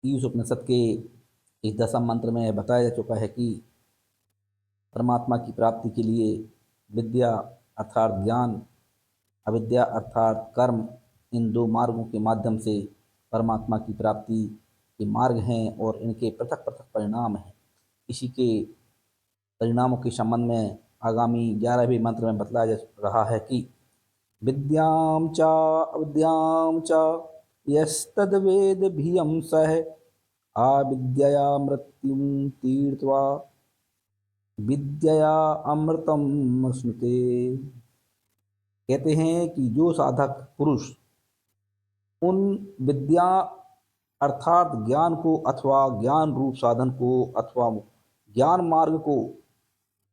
ईश उपनिषद के इस दसम मंत्र में बताया जा चुका है कि परमात्मा की प्राप्ति के लिए विद्या अर्थात ज्ञान, अविद्या अर्थात कर्म, इन दो मार्गों के माध्यम से परमात्मा की प्राप्ति के मार्ग हैं और इनके पृथक पृथक परिणाम हैं। इसी के परिणामों के संबंध में आगामी 11वें मंत्र में बतलाया जा रहा है कि विद्यां च अविद्यां च यस्तद्वेद भियं सः आविद्यया मृत्युं तीर्त्वा विद्यया अमृतम स्नुते। कहते हैं कि जो साधक पुरुष उन विद्या अर्थात ज्ञान को अथवा ज्ञान रूप साधन को अथवा ज्ञान मार्ग को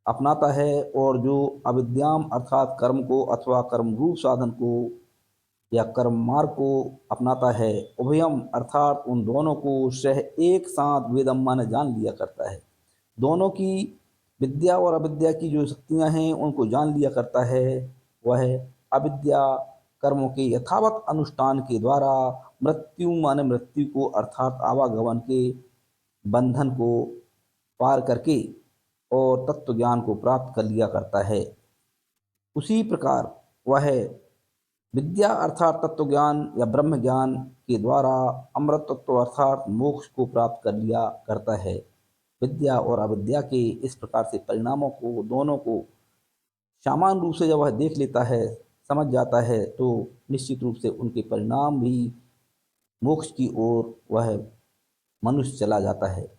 अपनाता है और जो अविद्याम अर्थात कर्म को अथवा कर्म रूप साधन को या कर्म मार्ग को अपनाता है, उभयम अर्थात उन दोनों को सह एक साथ वेदम मन जान लिया करता है। दोनों की विद्या और अविद्या की जो शक्तियाँ हैं उनको जान लिया करता है। वह अविद्या कर्मों के यथावत अनुष्ठान के द्वारा मृत्यु माने मृत्यु को अर्थात आवागमन के बंधन को पार करके और तत्व ज्ञान को प्राप्त कर लिया करता है। उसी प्रकार वह विद्या अर्थात तत्व ज्ञान या ब्रह्म ज्ञान के द्वारा अमृत तत्व अर्थात मोक्ष को प्राप्त कर लिया करता है। विद्या और अविद्या के इस प्रकार से परिणामों को दोनों को समान रूप से जब वह देख लेता है, समझ जाता है, तो निश्चित रूप से उनके परिणाम भी मोक्ष की ओर वह मनुष्य चला जाता है।